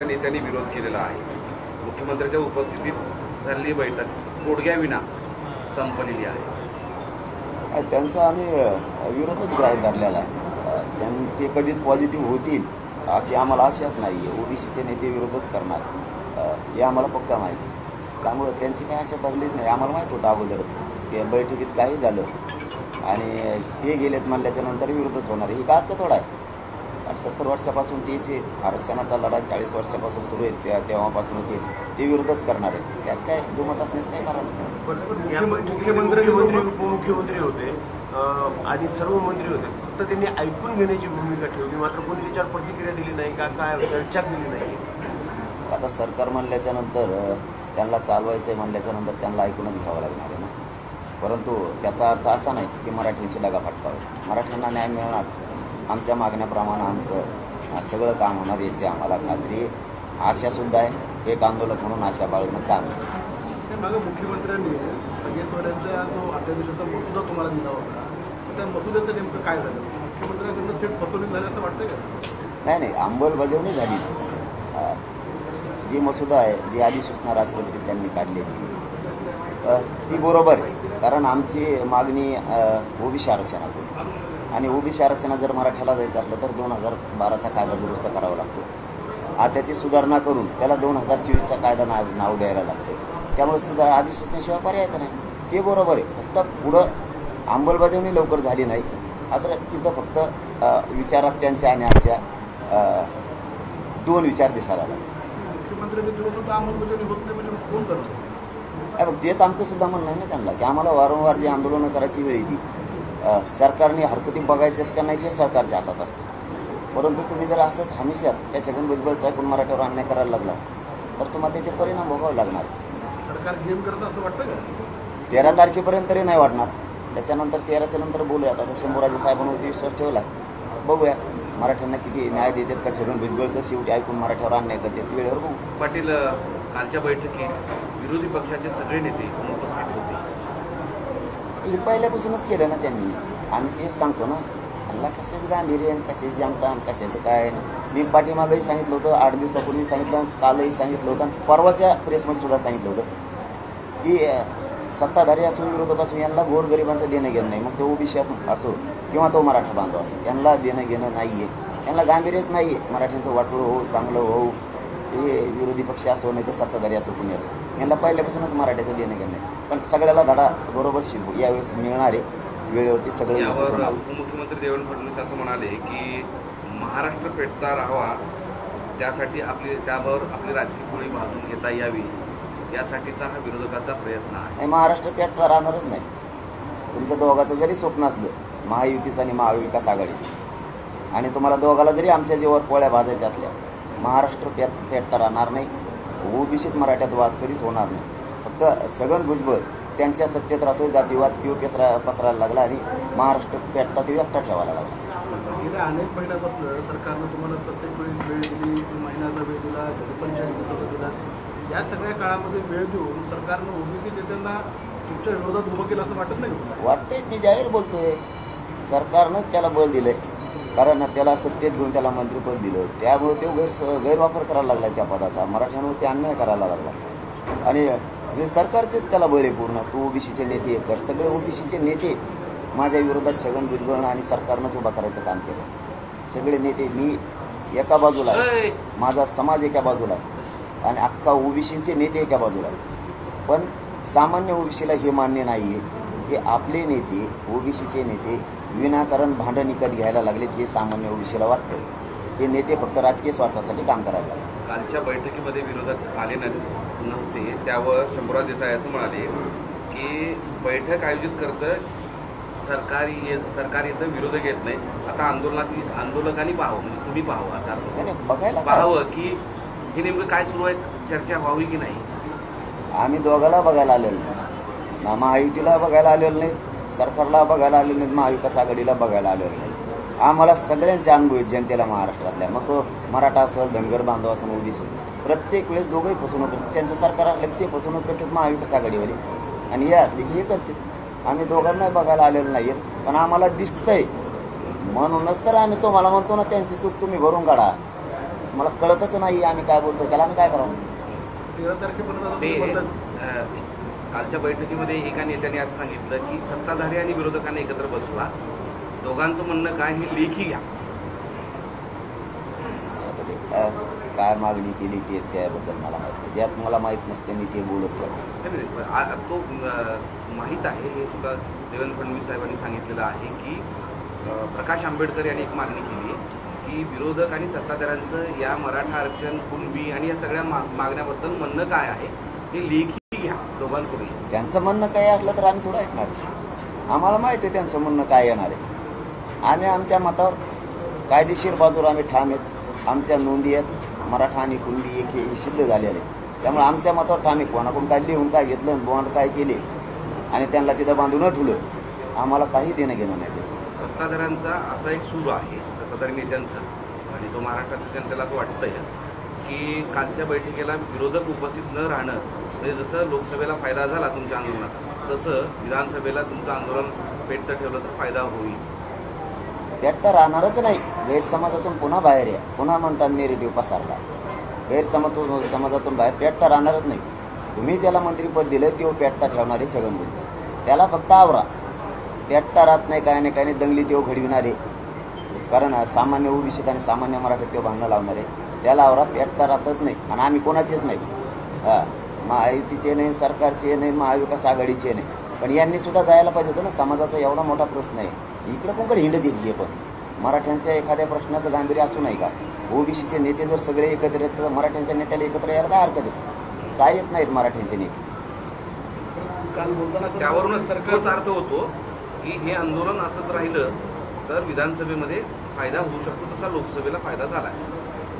नेत्यांनी विरोध केलेला आहे। मुख्यमंत्र्यांच्या उपस्थितीत झालेली बैठक तोडग्याविना संपलेली आहे। त्यांचा आम्ही विरोधच ग्राह्य धरलेला आहे। ते कधीच पॉझिटिव्ह होतील अशी आम्हाला आशाच नाही आहे। ओबीसीचे नेते विरोधच करणार हे आम्हाला पक्का माहिती, त्यामुळे त्यांची काही आशा धरलीच नाही। आम्हाला माहीत होतं अगोदरच की बैठकीत काही झालं आणि ते गेलेत म्हणल्याच्या नंतर विरोधच होणार। ही काचं थोडा आहे, 60-70 वर्षापासून तेचे आरक्षणाचा लढा 40 वर्षापासून सुरू आहे, तेव्हापासून ते विरोधच करणार आहे। त्यात काय दुमत असण्याचं काय कारण नाही। मुख्यमंत्री उपमुख्यमंत्री होते आणि सर्व मंत्री होते, फक्त त्यांनी ऐकून घेण्याची भूमिका ठेवली, मात्र कोणी त्याच्यावर प्रतिक्रिया दिली नाही का, काय चर्चा दिली नाही। आता सरकार म्हणल्याच्या नंतर त्यांना चालवायचं आहे म्हणल्याच्या नंतर त्यांना ऐकूनच घ्यावं लागणार आहे ना। परंतु त्याचा अर्थ असा नाही की मराठ्यांशी दगा फटकावे। मराठ्यांना न्याय मिळणार, आमच्या मागण्याप्रमाणे आमचं सगळं काम होणार याची आम्हाला खात्री आहे। आशासुद्धा आहे, एक आंदोलक म्हणून आशा बाळगणं काम आहे। मागं मुख्यमंत्र्यांनी संघेश्वरांचा जो अध्यादेशाचा मसुदा तुम्हाला दिला होता, त्या मसुद्याचं नेमकं काय झालं? मुख्यमंत्र्यांकडून थेट फसवणूक झाली असं वाटतंय का? नाही, अंमलबजावणी झाली नाही। जी मसुदा आहे, जी अधिसूचना राजपत्रित त्यांनी काढलेली ती बरोबर आहे, कारण आमची मागणी ओबीसी आरक्षणातून, आणि ओबीसी आरक्षणात जर मराठ्याला जायचं असलं तर 2012चा कायदा दुरुस्त करावा लागतो। त्याची सुधारणा करून त्याला 2024चा कायदा नाव द्यायला लागते। त्यामुळे सुद्धा अधिसूचनेशिवाय पर्यायचं नाही, ते बरोबर आहे। फक्त पुढं अंमलबजावणी लवकर झाली नाही, आता तिथं फक्त विचारात त्यांच्या आणि आमच्या दोन विचार दिसायला लागले। मुख्यमंत्र्यांनी सुद्धा अंमलबजावणी होत नाही म्हणजे कोण करतो? तेच आमचं सुद्धा म्हणणं आहे ना त्यांना, की आम्हाला वारंवार जी आंदोलनं करायची वेळ येते, सरकारने हरकती बघायच्यात का नाही ते सरकारच्या हातात असतं। परंतु तुम्ही जर असंच हमेशा त्या छगन भुजबळचा ऐकून मराठ्यावर अन्याय करायला लागला तर तुम्हाला त्याचे परिणाम भोगावे लागणार आहे। सरकार गेम करतं असं वाटतं का? 13 तारखेपर्यंत तरी नाही वाटणार, त्याच्यानंतर 13च्या नंतर बोलूया। आता शंभूराजे साहेबांवरती विश्वास ठेवला, बघूया मराठ्यांना किती न्याय देतात का। छगन भुजबळचं शेवटी ऐकून मराठ्यावर अन्याय करतात, वेळेवर बघू। पाटील, कालच्या बैठकीत विरोधी पक्षाचे सगळे नेते उपस्थित होते। हे पहिल्यापासूनच केलं ना त्यांनी, आम्ही तेच सांगतो ना, त्यांना कशाचं गांभीर्य, कशाची जनता, कशाचं काय। मी पाठीमागंही सांगितलं होतं, 8 दिवसापूर्वी सांगितलं, कालही सांगितलं होतं, आणि परवाच्या प्रेसमध्ये सुद्धा सांगितलं होतं की सत्ताधारी असो विरोधक असो यांना गोरगरिबांचं देणं घेणं नाही। मग तो ओबीसी असो किंवा तो मराठा बांधव असो, यांना देणं घेणं नाही आहे, यांना गांभीर्यच नाही आहे। मराठ्यांचं वाटोळं होऊ, चांगलं होऊ, हे विरोधी पक्ष असो नाही तर सत्ताधारी असो कुणी असो, यांना पहिल्यापासूनच मराठ्याचं देणं घेणं नाही। पण सगळ्याला धडा बरोबर शिकू यावेळेस मिळणार आहे, वेळेवरती सगळे। उपमुख्यमंत्री देवेंद्र फडणवीस असं म्हणाले की महाराष्ट्र पेटता राहावा, त्यासाठी त्यावर आपली राजकीय पोळी भाजून घेता यावी, यासाठीचा हा विरोधकाचा प्रयत्न आहे। महाराष्ट्र पेटता राहणारच नाही। तुमच्या दोघाचं जरी स्वप्न असलं, महायुतीचं आणि महाविकास आघाडीचं, आणि तुम्हाला दोघाला जरी आमच्या जीवावर पोळ्या भाजायच्या असल्या, महाराष्ट्र पेटता राहणार नाही। ओबीसीत मराठ्यात वाद कधीच होणार नाही। फक्त छगन भुजबळ त्यांच्या सत्तेत राहतोय, जातीवाद तो पसरायला लागला आणि महाराष्ट्र पेटता तो एकटा ठेवायला लागला। गेल्या अनेक महिन्यापासून सरकारनं तुम्हाला प्रत्येक वेळेस वेळ दिली, महिन्याचा वेळ दिला, पंचायत दिवसाचा दिला। या सगळ्या काळामध्ये वेळ देऊन सरकारनं ओबीसी नेत्यांना तुमच्या विरोधात उभं केलं असं वाटत नाही? वाटतंय, मी जाहीर बोलतोय, सरकारनंच त्याला बळ दिलंय, कारण त्याला सत्तेत घेऊन त्याला मंत्रिपद दिलं, त्यामुळे तो गैरवापर करायला लागला त्या पदाचा, मराठ्यांवरती अन्याय करायला लागला। आणि हे सरकारचेच त्याला बळ आहे पूर्ण। तो ओबीसीचे नेते कर, सगळे ओबीसीचे नेते माझ्या विरोधात छगन भुजबळ आणि सरकारनंच उभा करायचं काम केलं। सगळे नेते, मी एका बाजूला आहे, माझा समाज एका बाजूला आहे, आणि अख्खा ओबीसीचे नेते एका बाजूला आहे। पण सामान्य ओबीसीला हे मान्य नाही आहे की आपले नेते, ओबीसीचे नेते विनाकारण भांडण विकत घ्यायला लागलेत, हे सामान्य ओबीसीला वाटतं। हे नेते फक्त राजकीय स्वार्थासाठी काम करायला लागले। कालच्या बैठकीमध्ये विरोधक आले नव्हते, त्यावर शंभूराज देसाई असं म्हणाले की बैठक आयोजित करतं सरकार येतं, विरोधक येत नाही। आता आंदोलकांनी पाहावं, म्हणजे तुम्ही पाहावं असं अर्थ, बघायला पाहावं की हे नेमकं काय सुरू आहे, चर्चा व्हावी की नाही। आम्ही दोघाला बघायला आलेलो नाही ना, महायुतीला बघायला आलेलो नाही, सरकारला बघायला आलेलो नाही, महाविकास आघाडीला बघायला आलेलो नाही। आम्हाला सगळ्यांचे अनुभव आहेत जनतेला महाराष्ट्रातल्या, मग तो मराठा असेल, धनगर बांधव असेल, ओबीसी असेल, प्रत्येक वेळेस दोघंही फसवणूक करतात। त्यांचं सरकार असलं ते फसवणूक करतात महाविकास आघाडीवाले, आणि हे असले की हे करतात। आम्ही दोघांना बघायला आलेलो नाही, पण आम्हाला दिसतंय, म्हणूनच तर आम्ही तुम्हाला म्हणतो ना, त्यांची चूक तुम्ही भरून काढा। मला कळतच नाही आम्ही काय बोलतो, त्याला आम्ही काय करावं? 13 तारखेपर्यंत ते तुम्ही म्हणताय. कालच्या बैठकीमध्ये एका नेत्याने असं सांगितलं की सत्ताधारी आणि विरोधकांना एकत्र बसवा, दोघांचं म्हणणं काय हे लेखी घ्या. आता ते काय मागणी केली ते त्याबद्दल मला माहित नाही. ज्यात मला माहीत नसते मी ते बोलत नाही. तो माहीत आहे, हे सुद्धा देवेंद्र फडणवीस साहेबांनी सांगितलेलं आहे की प्रकाश आंबेडकर यांनी एक मागणी केली की विरोधक आणि सत्ताधाऱ्यांचं या मराठा आरक्षण, कुणबी आणि या सगळ्या मागण्याबद्दल म्हणणं काय आहे हे लेखी घ्या दोघांकडून. त्यांचं म्हणणं काय असलं तर आम्ही थोडं ऐकणार. आम्हाला माहिती आहे त्यांचं म्हणणं काय येणार आहे. आम्ही आमच्या मतावर कायदेशीर बाजूवर आम्ही ठाम आहेत. आमच्या नोंदी आहेत, मराठा आणि कुणबी एक हे सिद्ध झालेले. त्यामुळे आमच्या मतावर ठाम आहे. कोणाकडून काय लिहून काय घेतलं, बॉन्ड काय केले आणि त्यांना तिथं बांधून ठेवलं, आम्हाला काही देणं घेणं नाही त्याचं. सत्ताधाऱ्यांचा असा एक सूर आहे, सत्ताधारी नेत्यांचा, आणि तो महाराष्ट्रातील जनतेला असं वाटतंय की कालच्या बैठकीला विरोधक उपस्थित न राहणं म्हणजे जसं लोकसभेला फायदा झाला तुमच्या आंदोलनाचा, तसं विधानसभेला तुमचं आंदोलन पेटतं ठेवलं तर फायदा होईल. पेटता राहणारच नाही. गैरसमाजातून पुन्हा बाहेर या. पुन्हा म्हणतात नेरेटिव्ह पसरला. समाजातून बाहेर पेटता राहणारच नाही. तुम्ही ज्याला मंत्रीपद दिलं ते पेटता ठेवणारे छगन भुजबळ, त्याला फक्त आवरा. पेटता राहत नाही, काय नाही दंगली तेव्हा घडविणारे, कारण सामान्य ओबीसीत आणि सामान्य मराठीत ते भांडणं लावणारे, त्याला आवरा. पेटता राहतच नाही. आणि आम्ही कोणाचेच नाही, महायुतीचे नाही, सरकारचे नाही, महाविकास आघाडीचे नाही. पण यांनी सुद्धा जायला पाहिजे होतं ना. समाजाचा एवढा मोठा प्रश्न आहे, इकडं कोणकडे हिंड देते. पण मराठ्यांच्या एखाद्या प्रश्नाचं गांभीर्य असू नाही का? ओबीसीचे नेते जर सगळे एकत्र येत तर मराठ्यांच्या नेत्याला एकत्र यायला काय हरकत आहे? काय येत नाहीत मराठ्यांचे नेते. काल बोलताना त्यावरूनच सरकार तोच अर्थ होतो की हे आंदोलन असंच राहिलं तर विधानसभेमध्ये फायदा होऊ शकतो, तसा लोकसभेला फायदा झाला.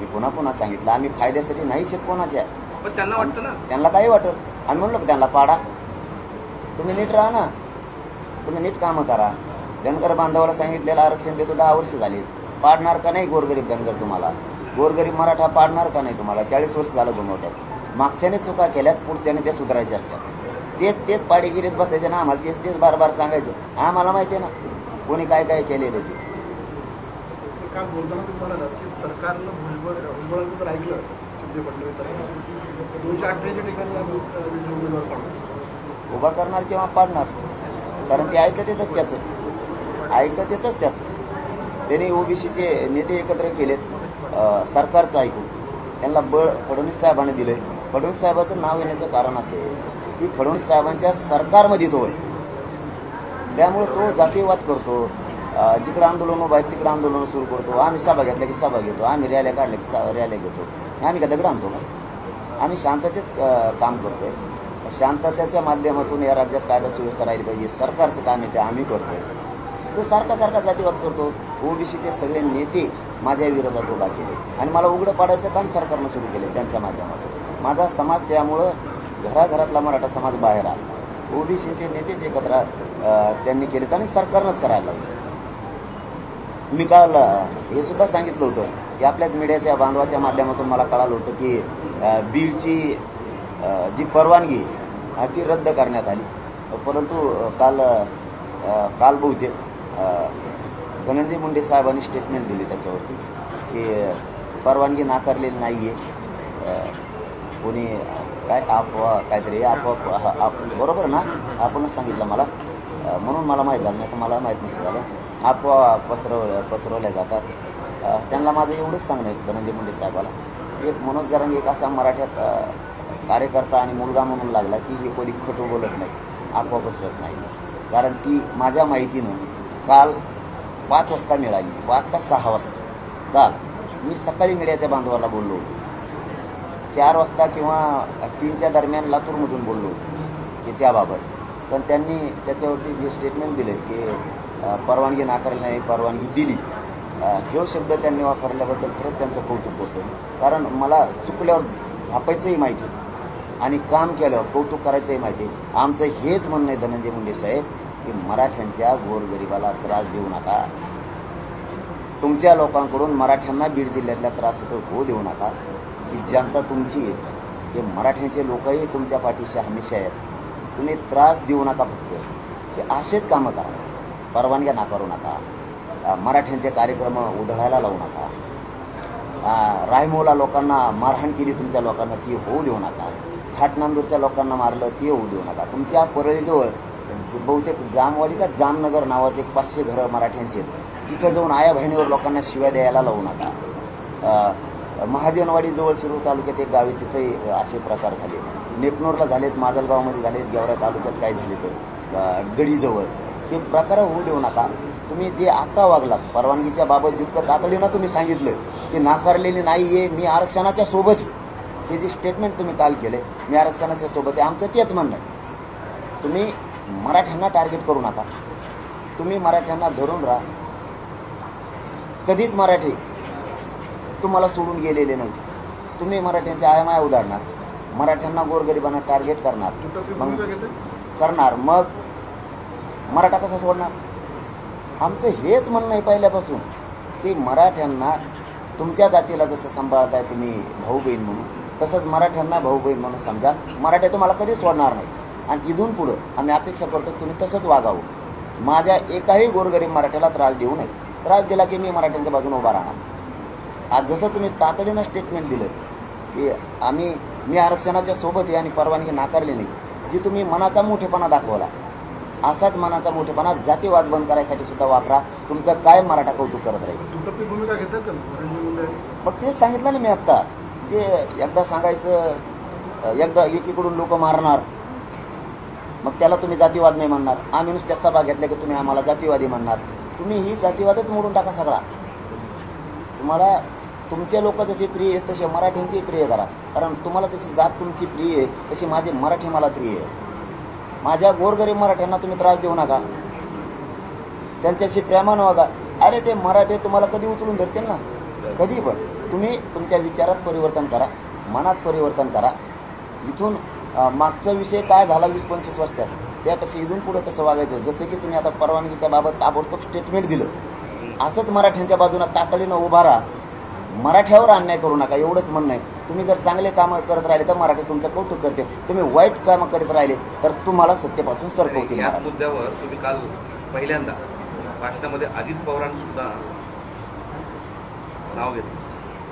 मी पुन्हा सांगितलं, आम्ही फायद्यासाठी नाहीच आहेत कोणाच्या. पण त्यांना वाटतं ना, त्यांना काही वाटत. आम्ही म्हणलो की त्यांना पाडा, तुम्ही नीट राहा ना, तुम्ही नीट कामं करा. धनगर बांधवाला सांगितलेलं आरक्षण देतो 10 वर्ष झाली, पाडणार का नाही गोरगरीब धनगर तुम्हाला? गोरगरीब मराठा पाडणार का नाही तुम्हाला? 40 वर्ष झालं घुमवतात. मागच्याने चुका केल्यात, पुढच्याने त्या सुधारायच्या असतात. तेच पाडेगिरीत बसायचे ना, आम्हाला तेच बार सांगायचं. आम्हाला माहिती आहे ना कोणी काय केलेलं ते. काल बोलताना तुम्ही म्हणालात की सरकारनं भुजबळांचं जर ऐकलं, शिंदे फडणवीस सरकार 288 ठिकाणी आम्ही उमेदवार काढू, उभा करणार किंवा पाडणार, कारण ते ऐकत येतच त्याचं. त्यांनी ओबीसीचे नेते एकत्र केलेत, सरकारचं ऐकून त्यांना बळ फडणवीस साहेबांनी दिलंय. फडणवीस साहेबाचं नाव येण्याचं कारण असे की फडणवीस साहेबांच्या सरकारमध्ये तो आहे, त्यामुळे तो जातीयवाद करतो. जिकडं आंदोलन उभं आहे तिकडं आंदोलन सुरू करतो. आम्ही सभा घेतल्या की सभा घेतो, आम्ही रॅल्या काढल्या की रॅल्या घेतो. आम्ही का दगड आणतो का? आम्ही शांततेत काम करतोय. शांततेच्या माध्यमातून या राज्यात कायदा सुव्यवस्था राहिली पाहिजे, सरकारचं काम आहे ते आम्ही करतोय. तो सारखा जातीवाद करतो. ओबीसीचे सगळे नेते माझ्या विरोधात उभा केले आणि मला उघडं पाडायचं काम सरकारनं सुरू केले त्यांच्या माध्यमातून. माझा समाज त्यामुळं घराघरातला मराठा समाज बाहेर आला. ओबीसीचे नेतेच एकत्र त्यांनी केलेत आणि सरकारनंच करायला लागलं. मी काल हे सुद्धा सांगितलं होतं की आपल्याच मीडियाच्या बांधवाच्या माध्यमातून मला कळालं होतं की बीडची जी परवानगी ती रद्द करण्यात आली. परंतु काल बहुतेक धनंजय मुंडे साहेबांनी स्टेटमेंट दिली त्याच्यावरती की परवानगी नाकारलेली नाही आहे. कोणी काय काहीतरी बरोबर ना, आपणच सांगितलं मला, म्हणून मला माहीत झालं, नाही तर मला माहीत नसतं झालं. अफवा पसरवल्या जातात. त्यांना माझं एवढंच सांगणं आहे धनंजय मुंडे साहेबाला, एक मनोज जरांगे एक असा मराठ्यात कार्यकर्ता आणि मुलगा म्हणून लागला की हे कधी खोटं बोलत नाही, अफवा पसरत नाही. कारण ती माझ्या माहितीनं काल 5 वाजता मिळाली, 5 का 6 वाजता. काल मी सकाळी मीडियाच्या बांधवाला बोललो होतो, 4 वाजता किंवा 3च्या दरम्यान लातूरमधून बोललो होतो की त्याबाबत. पण त्यांनी त्याच्यावरती जे स्टेटमेंट दिलं की परवानगी नाकारली नाही, परवानगी दिली, हे शब्द त्यांनी वापरल्याबद्दल खरंच त्यांचं कौतुक होतं. कारण मला चुकल्यावर झापायचंही माहिती आणि काम केल्यावर कौतुक करायचंही माहिती. आमचं हेच म्हणणं आहे धनंजय मुंडे साहेब की मराठ्यांच्या गोरगरिबाला त्रास देऊ नका. तुमच्या लोकांकडून मराठ्यांना बीड जिल्ह्यातला त्रास होतो, हो देऊ नका. ही जनता तुमची आहे, हे मराठ्यांचे लोकही तुमच्या पाठीशी हमेशा आहेत. तुम्ही त्रास देऊ नका, फक्त हे असेच कामं करा. परवानग्या नाकारू नका, मराठ्यांचे कार्यक्रम उधळायला लावू नका. रायमोला लोकांना मारहाण केली तुमच्या लोकांना, ती होऊ देऊ नका. खाटनांदूरच्या लोकांना मारलं, ते होऊ देऊ नका. तुमच्या परळीजवळ बहुतेक जामवाडी का जामनगर नावाचे 500 घरं मराठ्यांचे आहेत, तिथं जाऊन आया बहिणीवर लोकांना शिव्या द्यायला लावू नका. महाजनवाडीजवळ शिरूर तालुक्यात एक गाव आहे, तिथे असे प्रकार झाले. नेकनूरला झालेत, माजलगावमध्ये झालेत, गेवरा तालुक्यात काय झाले तर गडीजवळ. हे प्रकार होऊ देऊ नका. तुम्ही जे आता वागलात परवानगीच्या बाबत जितकं तातडीनं तुम्ही सांगितलं की नाकारलेली नाही आहे, मी आरक्षणाच्या सोबत आहे, हे जे स्टेटमेंट तुम्ही काल केले, मी आरक्षणाच्या सोबत आहे, आमचं तेच म्हणणं आहे. तुम्ही मराठ्यांना टार्गेट करू नका. तुम्ही मराठ्यांना धरून राहा. कधीच मराठी तुम्हाला सोडून गेलेले नव्हते. तुम्ही मराठ्यांच्या आयामाया उदाहरणार, मराठ्यांना गोरगरिबांना टार्गेट करणार, मग मराठा कसा सोडणार? आमचं हेच म्हणणं आहे पहिल्यापासून की मराठ्यांना तुमच्या जातीला जसं सांभाळताय तुम्ही भाऊ बहीण म्हणून, तसंच मराठ्यांना भाऊ बहीण म्हणून समजा. मराठे तुम्हाला कधीच सोडणार नाही आणि इथून पुढं आम्ही अपेक्षा करतो तुम्ही तसंच वागावं. माझ्या एकाही गोरगरीब मराठ्याला त्रास देऊ नये. त्रास दिला की मी मराठ्यांच्या बाजूने उभा राहणार. आज जसं तुम्ही तातडीनं स्टेटमेंट दिलं की मी आरक्षणाच्या सोबत आहे आणि परवानगी नाकारली नाही, जी तुम्ही मनाचा मोठेपणा दाखवला, असाच मनाचा मोठेपणा जातीवाद बंद करायसाठी सुद्धा वापरा. तुमचं काय मराठा कौतुक करत राहील. भूमिका घेतात का मग तेच सांगितलं ना मी आत्ता. ते एकदा सांगायचं, एकदा एकीकडून लोक मारणार, मग त्याला तुम्ही जातीवाद नाही म्हणणार. आम्ही नुसत्या सभा घेतल्या की तुम्ही आम्हाला जातीवादी म्हणणार. तुम्ही ही जातीवादच मोडून टाका सगळा. तुम्हाला तुमचे लोक जसे प्रिय आहेत तसे मराठ्यांची प्रिय करा. कारण तुम्हाला तशी जात तुमची प्रिय आहे, तशी माझे मराठी मला प्रिय आहे. माझ्या गोरगरीब मराठ्यांना तुम्ही त्रास देऊ नका. त्यांच्याशी प्रेमानं वागा. अरे ते मराठे तुम्हाला कधी उचलून धरतील ना, कधी पण. तुम्ही तुमच्या विचारात परिवर्तन करा, मनात परिवर्तन करा. इथून मागचा विषय काय झाला 20-25 वर्षात, त्यापेक्षा इथून पुढं कसं वागायचं. जसं की तुम्ही आता परवानगीच्या बाबत ताबडतोब स्टेटमेंट दिलं, असंच मराठ्यांच्या बाजूनं तातडीनं उभा राहा. मराठ्यावर अन्याय करू नका, एवढंच म्हणणं आहे. तुम्ही जर चांगले कामं करत राहिले तर मराठी तुमचं कौतुक करते. तुम्ही वाईट कामं करत राहिले तर तुम्हाला सत्तेपासून सरकवतील. या मुद्द्यावर तुम्ही काल पहिल्यांदा भाषणामध्ये अजित पवारांसुद्धा नाव घेतलं.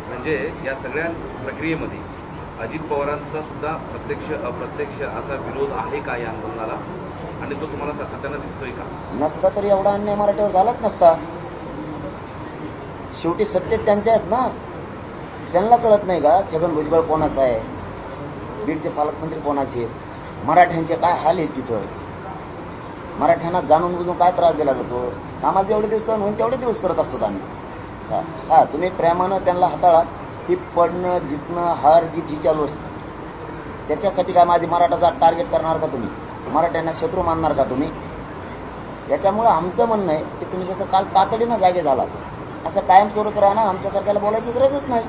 म्हणजे या सगळ्या प्रक्रियेमध्ये अजित पवारांचा सुद्धा प्रत्यक्ष अप्रत्यक्ष असा विरोध आहे का या आंदोलनाला, आणि तो तुम्हाला सातत्यानं दिसतोय का? नसता तरी एवढा अन्याय मराठीवर झालाच नसता. शेवटी सत्तेत त्यांच्या आहेत ना, त्यांना कळत नाही का छगन भुजबळ कोणाचा आहे, बीडचे पालकमंत्री कोणाचे आहेत, मराठ्यांचे काय हाल आहेत तिथं, मराठ्यांना जाणून बुजून काय त्रास दिला जातो. आम्हाला जेवढे दिवस सहन होईल तेवढे दिवस करत असतो आम्ही. हा तुम्ही प्रेमानं त्यांना हाताळा. की पडणं जितणं हार जी चालू असते त्याच्यासाठी काय माझी मराठाचा टार्गेट करणार का तुम्ही, मराठ्यांना शत्रू मानणार का तुम्ही? याच्यामुळं आमचं म्हणणं आहे की तुम्ही जसं काल तातडीनं जागे झाला असं कायमस्वरूपी राहणं. आमच्यासारख्याला बोलायची गरजच नाही.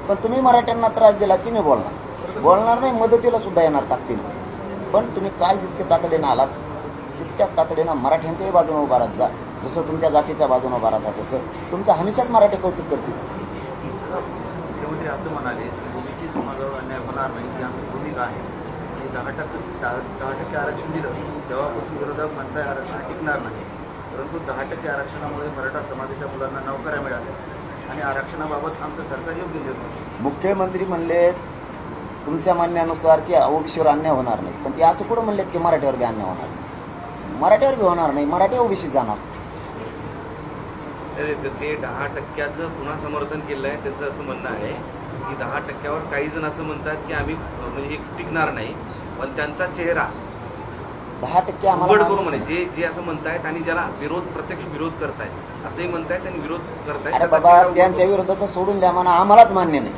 पण तुम्ही मराठ्यांना त्रास दिला की मी बोलणार नाही, मदतीला सुद्धा येणार ताकदीनं. पण तुम्ही काल जितके तातडीनं आलात तितक्याच तातडीनं मराठ्यांच्याही बाजूने उभा राहत जा. जसं तुमच्या जातीच्या बाजूने उभा राहता तसं तुमचं हमेशाच मराठी कौतुक करतील. मुख्यमंत्री असं म्हणाले की ओबीसी समाजावर अन्याय होणार नाही, ही आमची भूमिका आहे. आणि 10% आरक्षण दिलं तेव्हापासून विरोधक म्हणताय आरक्षण टिकणार नाही. परंतु 10% आरक्षणामुळे मराठा समाजाच्या मुलांना नोकऱ्या मिळाल्या आणि आरक्षणाबाबत आमचं सरकार योग्य निर्णय. मुख्यमंत्री म्हणले तुमच्या म्हणण्यानुसार की ओबीसीवर अन्याय होणार नाही, पण ते असं कुठं म्हणलेत की मराठ्यावर बी अन्याय होणार. मराठ्यावर बी होणार नाही, मराठी ओबीसीत जाणार. ते 10%चं पुन्हा समर्थन केलं आहे. त्यांचं असं म्हणणं आहे की 10%वर काही जण असं म्हणतात की आम्ही म्हणजे टिकणार नाही, पण त्यांचा चेहरा 10% उघड आम्हाला करू म्हणे. जे असं म्हणतायत आणि ज्याला प्रत्यक्ष विरोध करतायत असंही म्हणतायत आणि विरोध करतायत. अरे बाबा त्यांच्या विरोधात सोडून द्या म्हणा, आम्हालाच मान्य नाही.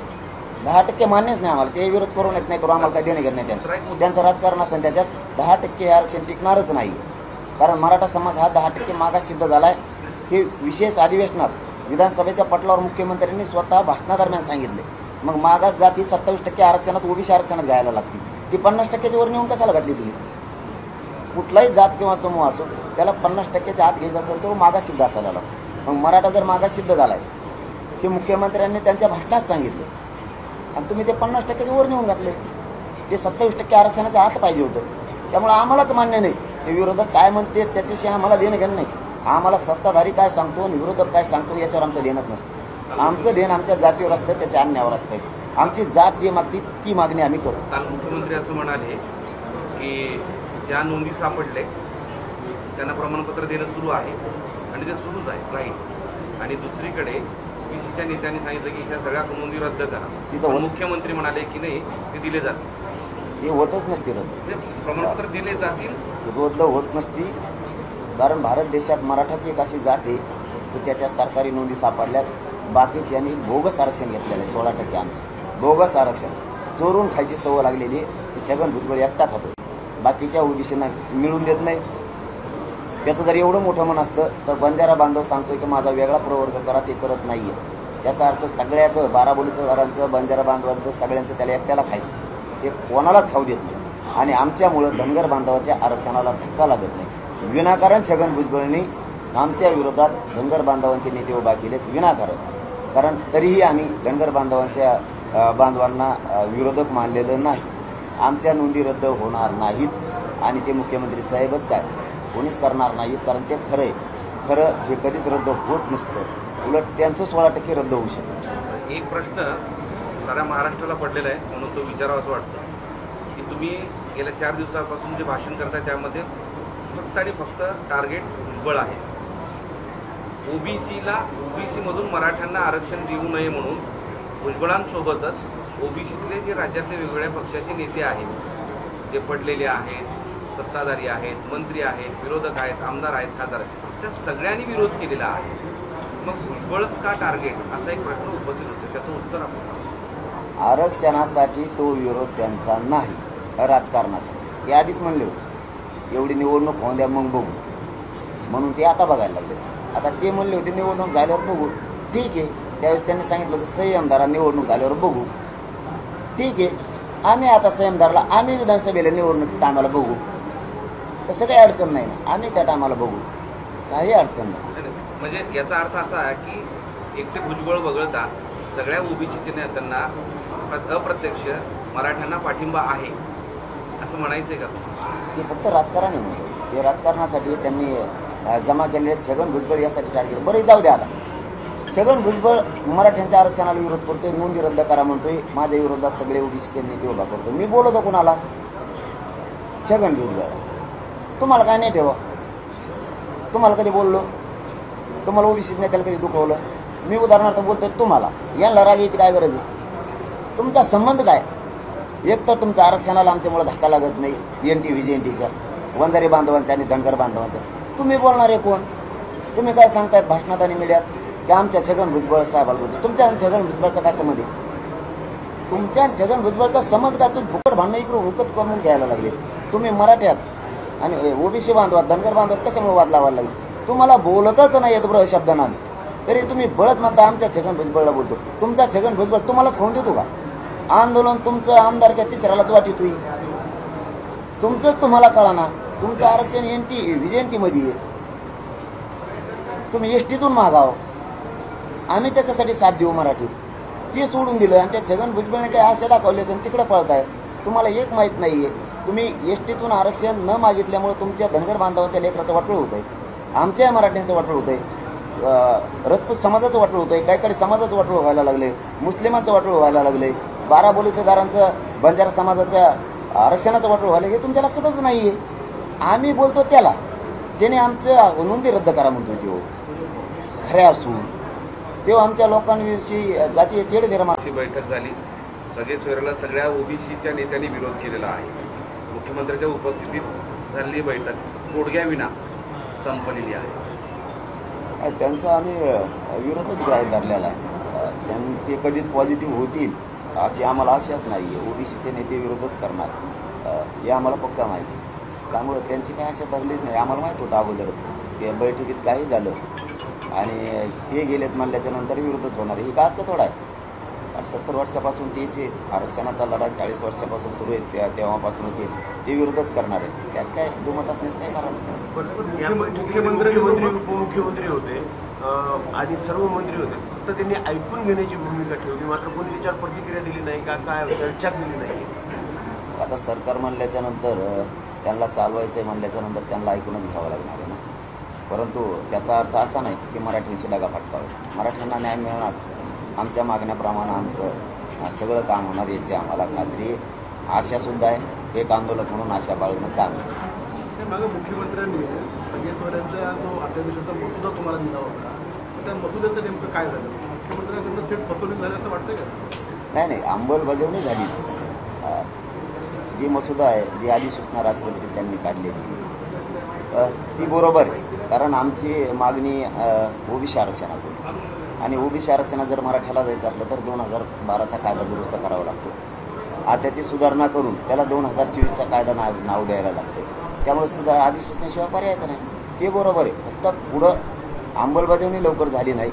10% मान्यच नाही आम्हाला. ते विरोध करू नाही करू, आम्हाला काही देणं घेणं नाही त्यांचं. त्यांचं राजकारण असेल त्याच्यात 10% आरक्षण टिकणारच नाही. कारण मराठा समाज हा 10% मागास सिद्ध झालाय. हे विशेष अधिवेशनात विधानसभेच्या पटलावर मुख्यमंत्र्यांनी स्वतः भाषणादरम्यान सांगितले. मग मागास जाती 27% आरक्षणात ओबीसी आरक्षणात घ्यायला लागतील. ती 50%च्या वर नेऊन कशाला घातली तुम्ही? कुठलाही जात किंवा समूह असो त्याला 50%च्या आत घ्यायचं असेल तर मागास सिद्ध असायला लागतो. मग मराठा जर मागास सिद्ध झालाय हे मुख्यमंत्र्यांनी त्यांच्या भाषणात सांगितले आणि तुम्ही ते 50%च्या वर नेऊन घातले. ते 27% आरक्षणाच्या आत पाहिजे होतं. त्यामुळे आम्हालाच मान्य नाही. ते विरोधक काय म्हणते त्याच्याशी आम्हाला देणं घेणं नाही. आम्हाला सत्ताधारी काय सांगतो आणि विरोधक काय सांगतो याच्यावर आमचं देणंच नसतं. आमचं ध्येय आमच्या जातीवर असतं, त्याच्या अन्यायावर असतं. आमची जात जे मागती ती मागणी आम्ही करू. काल मुख्यमंत्री असं म्हणाले की ज्या नोंदी सापडले त्यांना प्रमाणपत्र देणं सुरू आहे आणि ते सुरूच आहे राहील. आणि दुसरीकडे ओबीसीच्या नेत्यांनी सांगितलं की ह्या सगळ्या नोंदी रद्द करा. तिथं पण मुख्यमंत्री म्हणाले की नाही, ते दिले जातील. ते होतच नसते रद्द. म्हणजे प्रमाणपत्र दिले जातील. रद्द होत नसती, कारण भारत देशात मराठाची एक अशी जात आहे की त्याच्या सरकारी नोंदी सापडल्यात. बाकीची यांनी बोगस आरक्षण घेतलेलं आहे. 16% आमचं बोगस आरक्षण चोरून खायची सवय लागलेली आहे. ते छगन भुजबळ एकटा खातो, बाकीच्या ओबीसींना मिळून देत नाही. त्याचं जर एवढं मोठं मन असतं तर बंजारा बांधव सांगतोय की माझा वेगळा प्रवर्ग करा, ते करत नाहीये. त्याचा अर्थ सगळ्याचं, बाराबोलीदारांचं, बंजारा बांधवांचं, सगळ्यांचं त्याला एकट्याला खायचं. ते कोणालाच खाऊ देत नाही. आणि आमच्यामुळं धनगर बांधवाच्या आरक्षणाला धक्का लागत नाही. विनाकारण छगन भुजबळनी आमच्या विरोधात धनगर बांधवांचे नेते उभा केलेत, विनाकारण. कारण तरीही आम्ही धनगर बांधवांना विरोधक मानलेलं नाही. आमच्या नोंदी रद्द होणार नाहीत आणि ते मुख्यमंत्री साहेबच काय कोणीच करणार नाहीत, कारण ते खरं हे कधीच रद्द होत नसतं. उलट त्यांचं 16% रद्द होऊ शकतं. एक प्रश्न साऱ्या महाराष्ट्राला पडलेला आहे, म्हणून तो विचारावा असं वाटतं की तुम्ही गेल्या 4 दिवसापासून जे भाषण करताय त्यामध्ये फक्त आणि फक्त टार्गेट भुजबळ आहे. ओबीसी मधून मराठ्यांना आरक्षण देऊ नये म्हणून भुजबळांसोबतच ओबीसीतले जे राज्यातले वेगवेगळ्या पक्षाचे नेते आहेत, जे पडलेले आहेत, सत्ताधारी आहेत, मंत्री आहेत, विरोधक आहेत, आमदार आहेत, खासदार आहेत, त्या सगळ्यांनी विरोध केलेला आहे. मग भुजबळच का टार्गेट, असा एक प्रश्न उपस्थित होतो. त्याचं उत्तर आपण आरक्षणासाठी तो विरोध त्यांचा नाही, राजकारणासाठी. ते आधीच म्हणले होते एवढी निवडणूक होऊन द्या मग बघू, म्हणून ते आता बघायला लागले. आता ते म्हणले होते निवडणूक झाल्यावर बघू, ठीक आहे. त्यावेळेस त्यांनी सांगितलं होतं संयम धरा, निवडणूक झाल्यावर बघू, ठीक आहे. आम्ही आता संयम धरला, आम्ही विधानसभेला निवडणूक टायमाला बघू, तसं काही अडचण नाही ना. आम्ही त्या टायमाला बघू, काही अडचण नाही. म्हणजे याचा अर्थ असा आहे की एकटे भुजबळ वगळता सगळ्या ओबीसीच्या नेत्यांना अप्रत्यक्ष मराठ्यांना पाठिंबा आहे असं म्हणायचंय का? ते फक्त राजकारण आहे म्हणतो. ते राजकारणासाठी त्यांनी जमा केलेले छगन भुजबळ यासाठी टार्गेट. बरं जाऊ द्या, आता छगन भुजबळ मराठ्यांच्या आरक्षणाला विरोध करतोय, नोंदी रद्द करा म्हणतोय, माझ्या विरोधात सगळे ओबीसीचे नेते उभा करतो. मी बोलतो कुणाला? छगन भुजबळ. तुम्हाला काय नाही ठेवा? तुम्हाला कधी बोललो? तुम्हाला ओबीसी नेत्याला कधी दुखवलं? मी उदाहरणार्थ बोलतोय तुम्हाला. यांना राग यायची काय गरज आहे? तुमचा संबंध काय? एक तर तुमच्या आरक्षणाला आमच्यामुळे धक्का लागत नाही, एनटी व्हीजेएनटीचा, वंजारी बांधवांचा आणि धनगर बांधवांचा. तुम्ही बोलणारे कोण? तुम्ही काय सांगतायत भाषणात आणि मीडियात की आमच्या छगन भुजबळ साहेबाला बोलतो? तुमच्या छगन भुजबळचा काय संबंध आहे? तुमच्या छगन भुजबळचा संबंध काय? तुम्ही फुकट भांडणं इकडून हुकत करून घ्यायला लागले. तुम्ही मराठ्यात आणि ओबीसी बांधवात, धनगर बांधवात कशामुळे वाद लावायला लागले? तुम्हाला बोलतच नाही येत बरं शब्दांना, तरी तुम्ही बळत म्हणता आमच्या छगन भुजबळला बोलतो. तुमचा छगन भुजबळ तुम्हालाच खाऊन देतो का? आंदोलन तुमचं आमदार काय तिसऱ्यालाच वाटतोय. तुमचं तुम्हाला कळा ना. तुमचं आरक्षण एनटी व्हीजेएनटी मध्ये आहे, तुम्ही एसटीतून मागाव, आम्ही त्याच्यासाठी साथ देऊ मराठी. ते सोडून दिलं आणि त्या छगन भुजबळने काही आशा दाखवली असेल, तिकडे पळताय. तुम्हाला एक माहीत नाहीये, तुम्ही एसटीतून आरक्षण न मागितल्यामुळे तुमच्या धनगर बांधवाच्या लेकराचं वाटोळ होत आहे, आमच्या मराठ्यांचं वाटोळ होत आहे, राजपूत समाजाचं वाटोळ होत आहे, काही समाजाचं वाटोळ व्हायला लागले, मुस्लिमांचं वाटोळ व्हायला लागले, बाराबोलीदारांचं, बंजारा समाजाच्या आरक्षणाचं वाटोळ व्हायला, हे तुमच्या लक्षातच नाहीये. आम्ही बोलतो त्याने आमचं नोंदी रद्द करा म्हणतोय. तो खऱ्या असून तो आमच्या लोकांविषयी जातीय तेढ निर्माण. बैठक झाली, सगळेश्वराला सगळ्या ओबीसीच्या नेत्यांनी विरोध केलेला आहे. मुख्यमंत्र्यांच्या उपस्थितीत झालेली बैठक तोडग्याविना संपलेली आहे. त्यांचा आम्ही विरोधच गृहीत धरलेला आहे. ते कधीच पॉझिटिव्ह होतील अशी आम्हाला आशाच नाही आहे. ओबीसीचे नेते विरोधच करणार हे आम्हाला पक्का माहिती. त्यामुळं त्यांची काही आशा धरलीच नाही. आम्हाला माहीत होतं अगोदरच की बैठकीत काही झालं आणि ते गेलेत म्हणल्याच्या नंतर विरोधच होणार. ही काचं थोडा आहे. 60-70 वर्षापासून तेच आरक्षणाचा लढा 40 वर्षापासून सुरू आहे, तेव्हापासून ते विरोधच करणार आहेत. त्यात काय दुमत असण्याचं काय कारण? मुख्यमंत्री उपमुख्यमंत्री होते आणि सर्व मंत्री होते, फक्त त्यांनी ऐकून घेण्याची भूमिका ठेवली, मात्र कोणी त्याच्यावर प्रतिक्रिया दिली नाही का, काय चर्चा केली नाही. आता सरकार म्हणल्याच्या नंतर त्यांना चालवायचं आहे म्हणल्याच्या नंतर त्यांना ऐकूनच घ्यावं लागणार आहे ना. परंतु त्याचा अर्थ असा नाही की मराठ्यांशी दगा फटकावा. मराठ्यांना न्याय मिळणार आमच्या मागण्याप्रमाणे आमचं सगळं काम होणार याची आम्हाला खात्री आहे. आशासुद्धा आहे. एक आंदोलक म्हणून आशा बाळगणं काम आहे. ते मागे मुख्यमंत्र्यांनी संगेश्वरांचा जो अध्यादेशाचा मसुदा तुम्हाला दिला होता तर त्या मसुद्याचं नेमकं काय झालं? मुख्यमंत्र्यांकडून थेट फसवणूक झाली असं वाटतं का? नाही अंमलबजावणी झाली. जी मसुदा आहे, जी अधिसूचना राजपत्रित त्यांनी काढलेली ती बरोबर आहे. कारण आमची मागणी ओबीसी आरक्षणातून, आणि ओबीसी आरक्षणात जर मराठ्याला जायचं असलं तर 2012चा कायदा दुरुस्त करावा लागतो. त्याची सुधारणा करून त्याला 2024चा कायदा नाव द्यायला लागते. त्यामुळे अधिसूचनेशिवाय पर्यायचं नाही. ते बरोबर आहे. फक्त पुढं अंमलबजावणी लवकर झाली नाही.